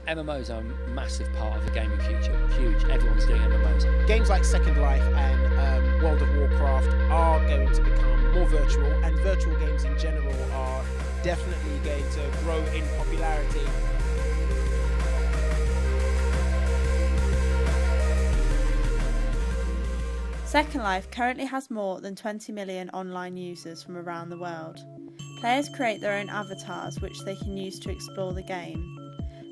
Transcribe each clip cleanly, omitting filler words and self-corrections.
MMOs are a massive part of the gaming future. Huge. Everyone's doing MMOs. Games like Second Life and World of Warcraft are going to become more virtual, and virtual games in general are definitely going to grow in popularity. Second Life currently has more than 20 million online users from around the world. Players create their own avatars which they can use to explore the game.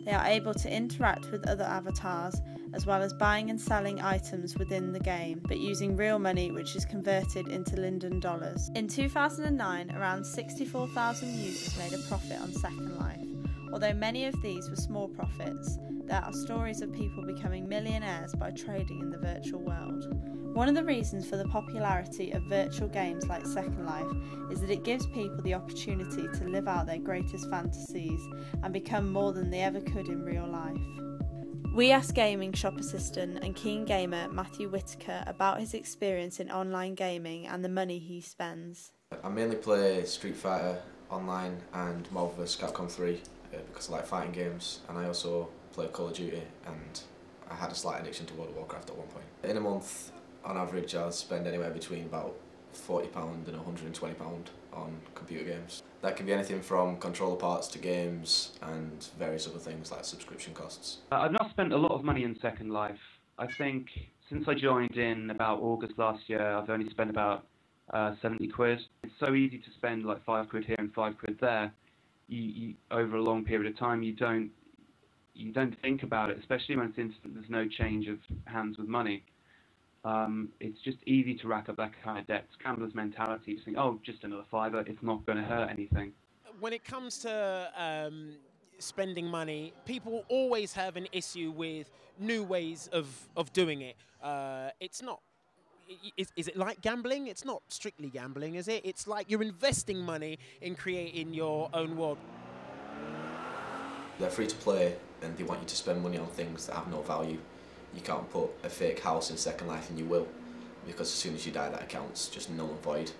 They are able to interact with other avatars as well as buying and selling items within the game, but using real money which is converted into Linden dollars. In 2009, around 64,000 users made a profit on Second Life. Although many of these were small profits, there are stories of people becoming millionaires by trading in the virtual world. One of the reasons for the popularity of virtual games like Second Life is that it gives people the opportunity to live out their greatest fantasies and become more than they ever could in real life. We asked gaming shop assistant and keen gamer Matthew Whitaker about his experience in online gaming and the money he spends. I mainly play Street Fighter online and Marvel vs Capcom 3 because I like fighting games, and I also play Call of Duty, and I had a slight addiction to World of Warcraft at one point. In a month, on average, I spend anywhere between about £40 and £120 on computer games. That can be anything from controller parts to games and various other things like subscription costs. I've not spent a lot of money in Second Life. I think since I joined in about August last year, I've only spent about 70 quid. It's so easy to spend like 5 quid here and 5 quid there. You over a long period of time, you don't think about it, especially when it's instant. There's no change of hands with money. It's just easy to rack up that kind of debt. It's gambler's mentality. You think, oh, just another fiver, it's not going to hurt anything. When it comes to spending money, people always have an issue with new ways of doing it. It's not. Is it like gambling? It's not strictly gambling, is it? It's like you're investing money in creating your own world. They're free to play, and they want you to spend money on things that have no value. You can't put a fake house in Second Life, and you will, because as soon as you die, that account's just null and void.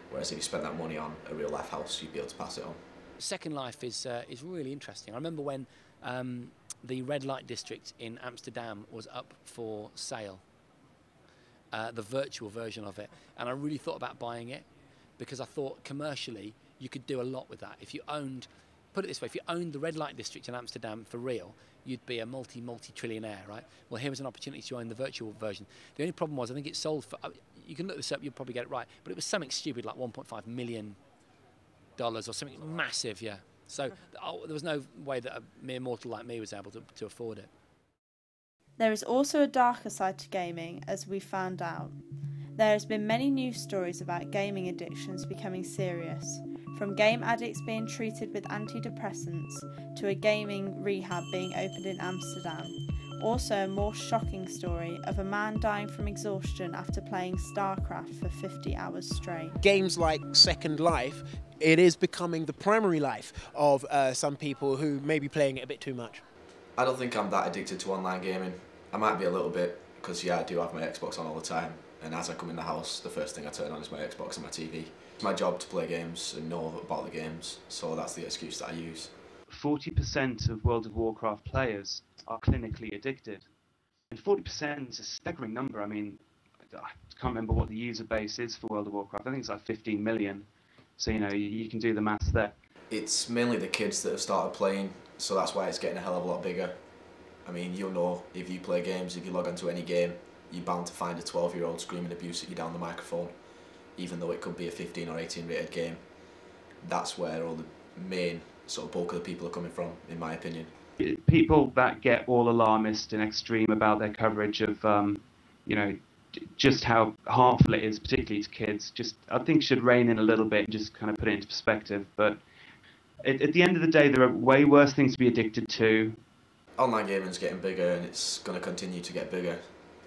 Whereas if you spend that money on a real life house, you'd be able to pass it on. Second Life is really interesting. I remember when the red light district in Amsterdam was up for sale, the virtual version of it, and I really thought about buying it because I thought commercially you could do a lot with that. If you owned, put it this way, if you owned the red light district in Amsterdam for real, you'd be a multi-trillionaire, right? Well, here was an opportunity to join the virtual version. The only problem was I think it sold for, you can look this up, you'll probably get it right, but it was something stupid like $1.5 million or something massive, yeah. So there was no way that a mere mortal like me was able to afford it. There is also a darker side to gaming, as we found out. There has been many news stories about gaming addictions becoming serious, from game addicts being treated with antidepressants to a gaming rehab being opened in Amsterdam. Also a more shocking story of a man dying from exhaustion after playing StarCraft for 50 hours straight. Games like Second Life, it is becoming the primary life of some people who may be playing it a bit too much. I don't think I'm that addicted to online gaming. I might be a little bit, because yeah, I do have my Xbox on all the time, and as I come in the house, the first thing I turn on is my Xbox and my TV. It's my job to play games and know about the games, so that's the excuse that I use. 40% of World of Warcraft players are clinically addicted. And 40% is a staggering number. I mean, I can't remember what the user base is for World of Warcraft. I think it's like 15 million. So, you know, you can do the maths there. It's mainly the kids that have started playing, so that's why it's getting a hell of a lot bigger. I mean, you'll know if you play games, if you log onto any game, you're bound to find a 12-year-old screaming abuse at you down the microphone, even though it could be a 15 or 18 rated game. That's where all the main sort of bulk of the people are coming from, in my opinion. People that get all alarmist and extreme about their coverage of, you know, just how harmful it is, particularly to kids, just I think should rein in a little bit and just kind of put it into perspective. But at the end of the day, there are way worse things to be addicted to. Online gaming's getting bigger, and it's going to continue to get bigger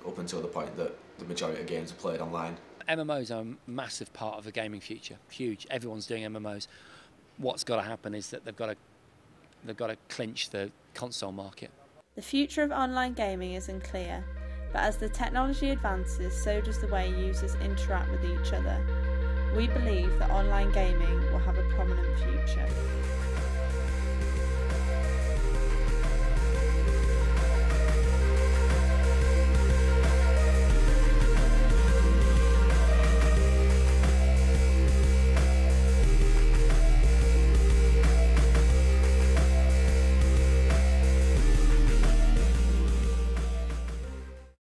up until the point that the majority of games are played online. MMOs are a massive part of the gaming future. Huge. Everyone's doing MMOs. What's got to happen is that they've got to clinch the console market. The future of online gaming is unclear, but as the technology advances, so does the way users interact with each other. We believe that online gaming will have a prominent future.